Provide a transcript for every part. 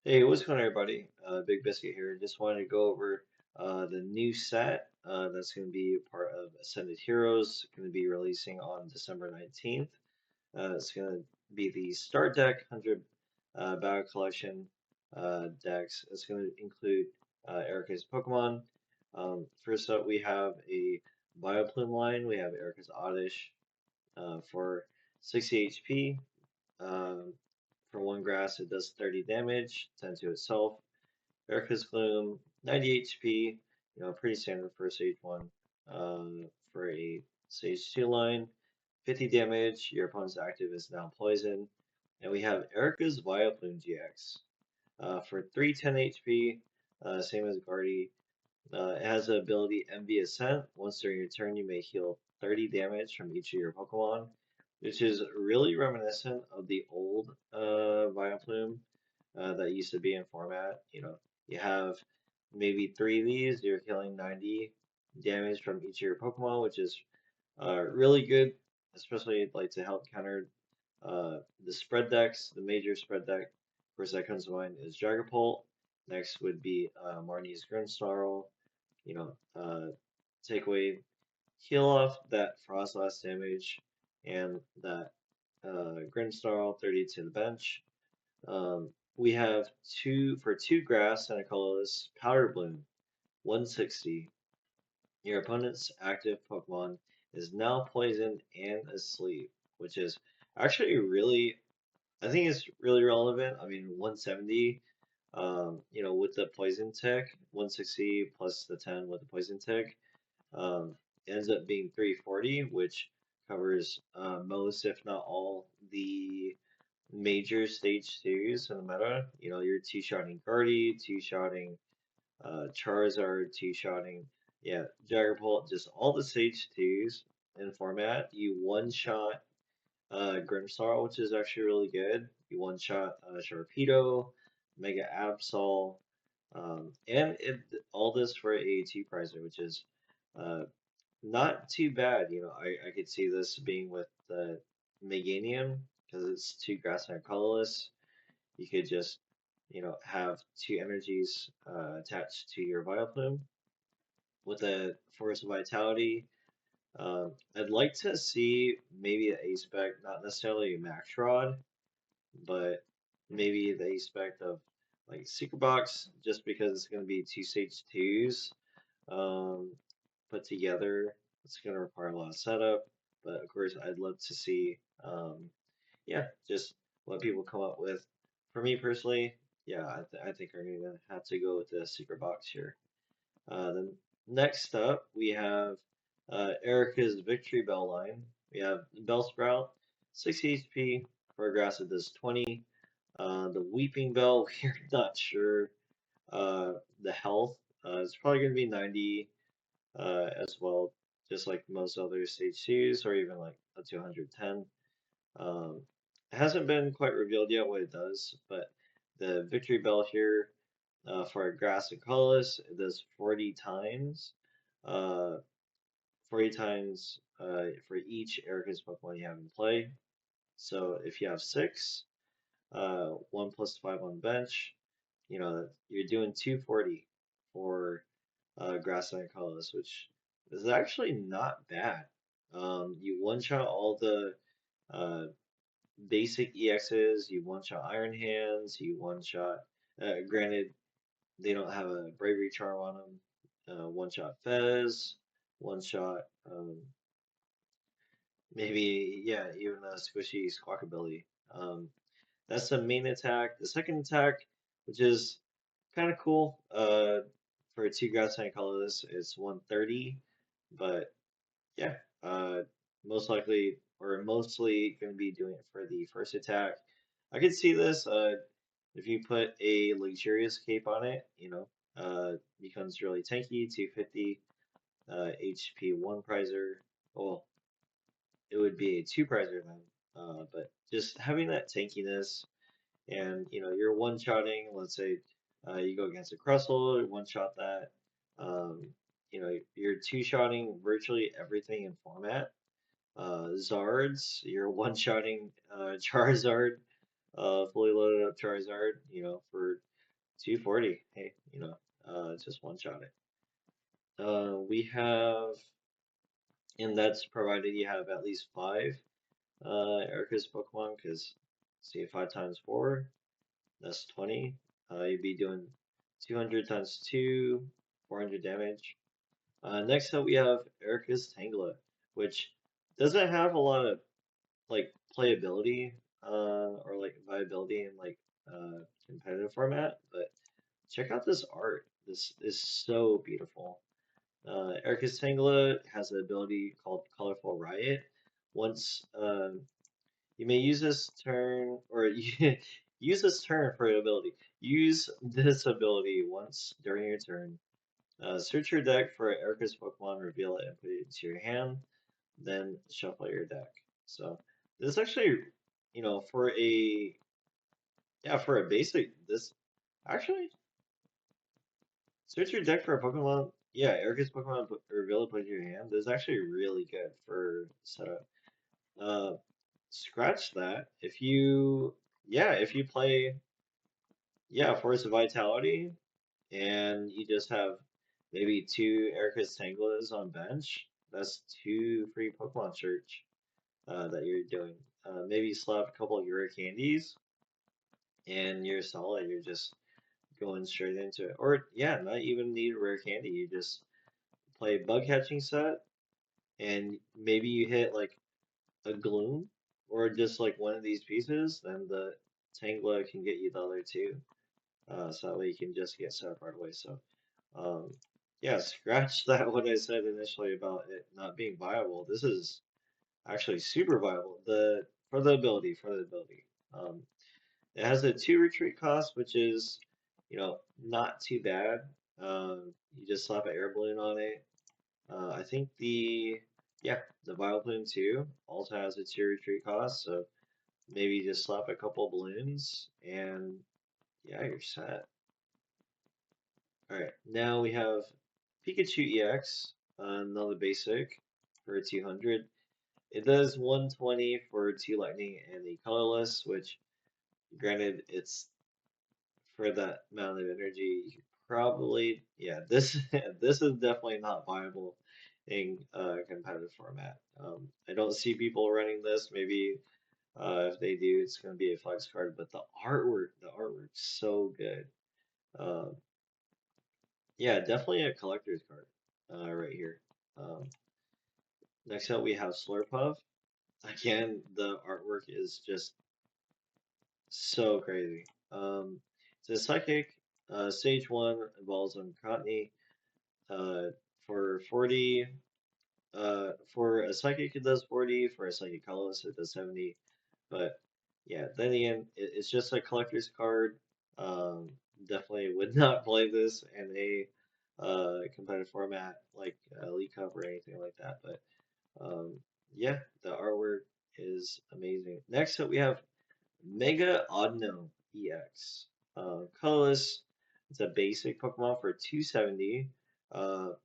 Hey, what's going on, everybody? Big Biscuit here. Just wanted to go over the new set that's going to be part of Ascended Heroes, going to be releasing on December 19th. It's going to be the Start Deck 100 Battle Collection decks. It's going to include Erika's Pokemon. First up, we have a Bioplume line. We have Erika's Oddish for 60 HP. Um, for one grass, it does 30 damage, 10 to itself. Erika's Gloom, 90 HP, pretty standard for a Stage 1. For a Stage 2 line, 50 damage, your opponent's active is now poison. And we have Erika's Vileplume GX. For 310 HP, same as Guardy, it has the ability Envy Ascent. Once during your turn, you may heal 30 damage from each of your Pokemon, which is really reminiscent of the old Vileplume that used to be in format. You have maybe three of these, you're healing 90 damage from each of your Pokemon, which is really good, especially like to help counter the spread decks. The major spread deck, of course, that comes to mind is Dragapult. Next would be Marnie's Grimmsnarl, you know, take away, heal off that Frost Blast damage and that Grimmsnarl 30 to the bench. We have two grass and a colorless Powder Bloom, 160. Your opponent's active Pokemon is now poisoned and asleep, which is actually really, I think it's really relevant. I mean, 170, with the poison tick, 160 plus the 10 with the poison tick. Um, ends up being 340, which covers most, if not all, the major stage twos in the meta. You're two-shotting Guardy, two-shotting Charizard, two-shotting, yeah, Dragapult, just all the stage twos in format. You one-shot Grimmsnarl, which is actually really good. You one-shot Sharpedo, Mega Absol, and all this for a two-prizer, which is uh, not too bad. I could see this being with the Meganium because it's two grass and a colorless. You could just, have two energies attached to your Vileplume with a Force of Vitality. I'd like to see maybe an A spec, not necessarily a Max Rod, but maybe the A spec of like Secret Box, just because it's going to be two stage twos. Um, Put together. It's going to require a lot of setup, but of course, I'd love to see, yeah, just what people come up with. For me personally, yeah, I think I'm going to have to go with the secret box here. Then next up, we have Erica's Victory Bell line. We have Bellsprout, 60 HP for a grass, it does 20. The Weeping Bell, we're not sure. The health, it's probably going to be 90 as well, just like most other stage twos, or even like a 210. It hasn't been quite revealed yet what it does, but the Victory Bell here for a grass and colorless, it does 40 times. Uh, 40 times for each Erika's Pokemon you have in play. So if you have six, 1 plus 5 on bench, you're doing 240 for grassland colors, which is actually not bad. You one shot all the uh, basic EXs, you one shot Iron Hands, you one shot. Granted, they don't have a Bravery Charm on them. One shot Fez, one shot maybe, yeah, even a squishy Squawkabilly. Um, that's the main attack. The second attack, which is kind of cool, for a two grassland colorless, it's 130, but yeah, most likely or mostly going to be doing it for the first attack. I could see this if you put a luxurious cape on it, becomes really tanky, 250 HP one prizer. Well, it would be a two prizer then. But just having that tankiness and you're one shotting, let's say you go against a Crustle, one shot that. Um, you're two shotting virtually everything in format. Zards, you're one shotting Charizard, fully loaded up Charizard, for 240. Hey, just one shot it. We have, and that's provided you have at least five Erika's Pokemon, because see, 5 times 4, that's 20. You'd be doing 200 times 2, 400 damage. Next up, we have Erika's Tangela, which doesn't have a lot of like playability or like viability in like competitive format, but check out this art. This is so beautiful. Erika's Tangela has an ability called Colorful Riot. Once you may use this turn, or you use this turn for an ability. Use this ability once during your turn. Search your deck for Erika's Pokemon, reveal it, and put it into your hand. Then shuffle your deck. So this is actually, for a for a basic this actually search your deck for a Pokemon. Yeah, Erika's Pokemon reveal it, put it in your hand. This is actually really good for setup. Uh, Scratch that. If you play Force of Vitality and you just have maybe two Erika's Tanglas on bench, that's two free Pokemon search that you're doing. Maybe slap a couple of Euro candies and you're solid. You're just going straight into it. Or yeah, not even need a rare candy. You just play bug catching set and maybe you hit like a gloom or just like one of these pieces, then the Tangla can get you the other two. So that way you can just get set up right away. So um, yeah, scratch that what I said initially about it not being viable. This is actually super viable. The for the ability. It has a 2 retreat cost, which is, not too bad. You just slap an air balloon on it. I think the Vileplume 2 also has a 2 retreat cost, so maybe just slap a couple balloons and yeah, you're set. Alright, now we have Pikachu EX, another basic for 200. It does 120 for 2 lightning and a colorless, which granted it's for that amount of energy, you could probably, this this is definitely not viable in competitive format. I don't see people running this. Maybe if they do, it's going to be a flex card. But the artwork's so good. Um, yeah, definitely a collector's card right here. Um, Next up, we have Slurpuff. Again, the artwork is just so crazy. It's a psychic. Stage 1 involves on Cottony. Uh, for 40, for a psychic it does 40, for a psychic colorless it does 70. But yeah, then again, it's just a collector's card. Um, Definitely would not play this in a competitive format like League Cup or anything like that. But um, yeah, the artwork is amazing. Next up, we have Mega Audino EX. Colorless, it's a basic Pokemon for 270.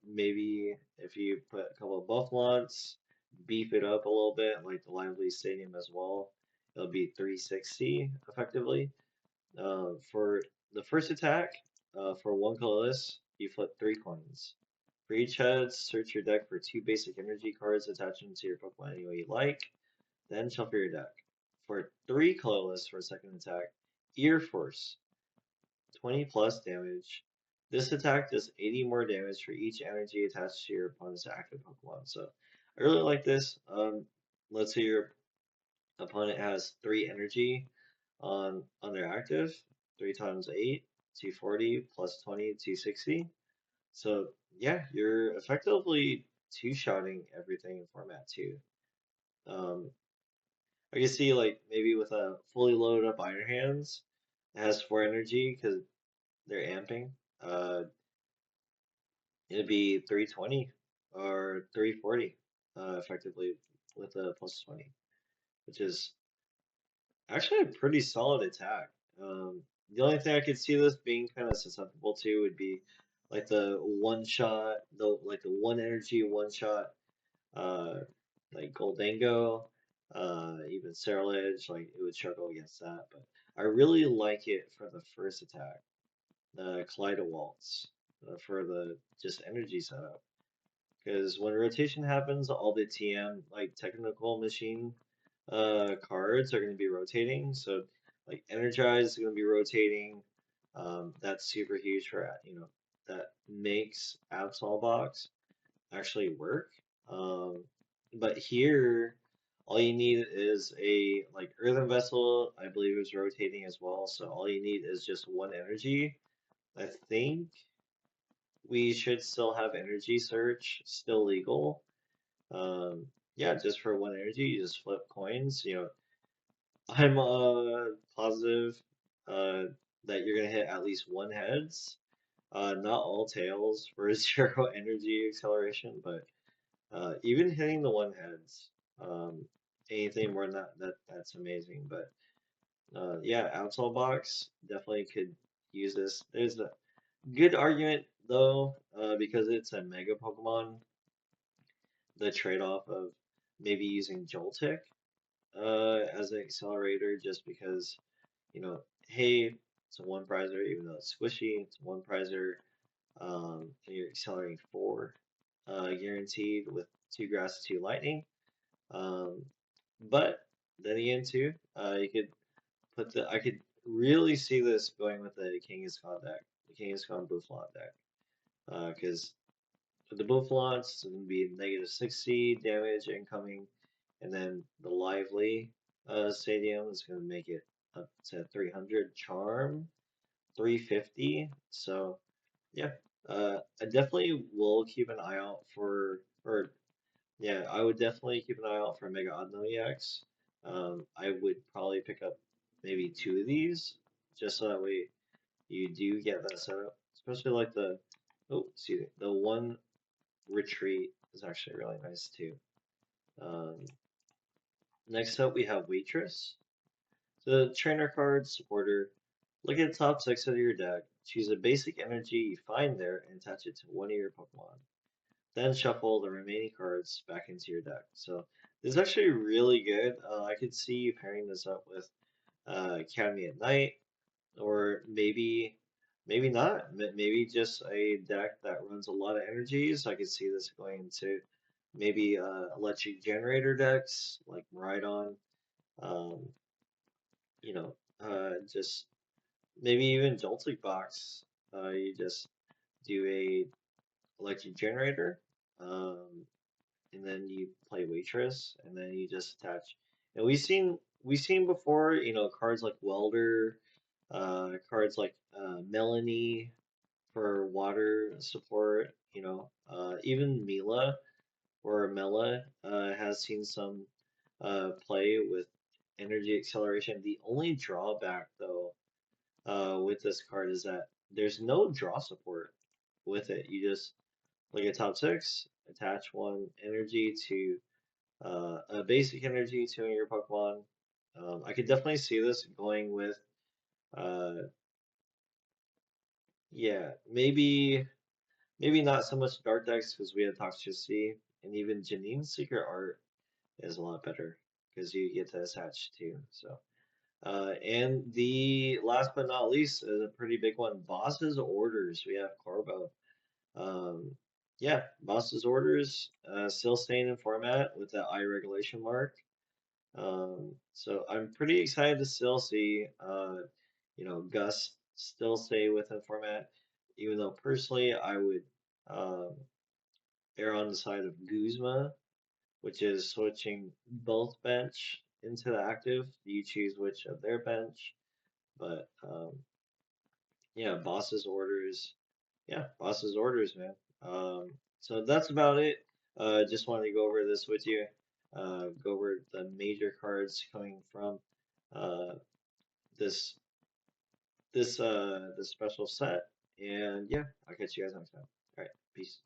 Maybe if you put a couple of buff lines, beef it up a little bit, like the Lively Stadium as well, it'll be 360 effectively. For the first attack, for one colorless, you flip 3 coins. For each head, search your deck for 2 basic energy cards, attach them to your Pokemon any way you like. Then shuffle your deck. For 3 colorless for a second attack, Ear Force, 20 plus damage. This attack does 80 more damage for each energy attached to your opponent's active Pokemon. So I really like this. Let's say your opponent has 3 energy on their active, 3 times 8, 240 plus 20, 260. So yeah, you're effectively two-shotting everything in format 2. Um, I can see like maybe with a fully loaded up Iron Hands, it has 4 energy because they're amping. Uh, it'd be 320 or 340, effectively with a plus 20, which is actually a pretty solid attack. The only thing I could see this being kind of susceptible to would be like the one shot, the 1 energy one shot, uh, like Goldango, even Ceruledge, like it would struggle against that. But I really like it for the first attack. Kaleido Waltz for the just energy setup. Because when rotation happens, all the TM like technical machine cards are going to be rotating. So like Energize is going to be rotating. That's super huge for that makes Absol Box actually work. Um, but here, all you need is a like Earthen Vessel. I believe is rotating as well. So all you need is just one energy. I think we should still have energy search still legal. Yeah, just for one energy, you just flip coins. I'm positive uh that you're gonna hit at least one heads. Not all tails for zero energy acceleration, but even hitting the one heads, um, anything more than that's amazing. But yeah, outsole box definitely could use this. There's a good argument though, because it's a mega Pokemon, the trade-off of maybe using Joltik as an accelerator just because, hey, it's a one prizer, even though it's squishy, it's a one prizer, and you're accelerating four, guaranteed with two grass, two lightning. Um, but then again, too, you could I could really see this going with the Kangaskhan deck, the Kangaskhan Buffalon deck, because with the Buffalons, it's going to be negative 60 damage incoming, and then the Lively Stadium is going to make it up to 300 charm, 350. So, yeah, I definitely will keep an eye out or yeah, I would definitely keep an eye out for Mega Odd EX. I would probably pick up maybe two of these, just so that way you do get that setup, especially like excuse me, the one retreat is actually really nice too. Um, Next up, we have Waitress. The trainer card supporter. Look at the top six of your deck. Choose a basic energy you find there and attach it to one of your Pokemon. Then shuffle the remaining cards back into your deck. So this is actually really good. I could see you pairing this up with Academy at Night, or maybe not. Maybe just a deck that runs a lot of energies. I could see this going into maybe electric generator decks like Rhydon. Um, you know, just maybe even Joltik box. You just do a electric generator, and then you play Waitress, and then you just attach. And we've seen before, cards like Welder, cards like Melanie for water support. Even Mila or Mela has seen some play with energy acceleration. The only drawback, though, with this card is that there's no draw support with it. You just look at top six, attach one energy to a basic energy to your Pokemon. I could definitely see this going with, uh, yeah, maybe not so much Dark decks because we have Toxicity, and even Janine's Secret Art is a lot better because you get to attach too. So, and the last but not least is a pretty big one, Boss's Orders. We have Corbo. Um, yeah, Boss's Orders still staying in format with that eye regulation mark. So I'm pretty excited to still see, Gus still stay within format, even though personally I would um, err on the side of Guzma, which is switching both bench into the active. You choose which of their bench, but yeah, boss's orders. Yeah, boss's orders, man. So that's about it. Just wanted to go over this with you. Go over the major cards coming from uh, this this special set. And yeah, I'll catch you guys next time. All right, peace.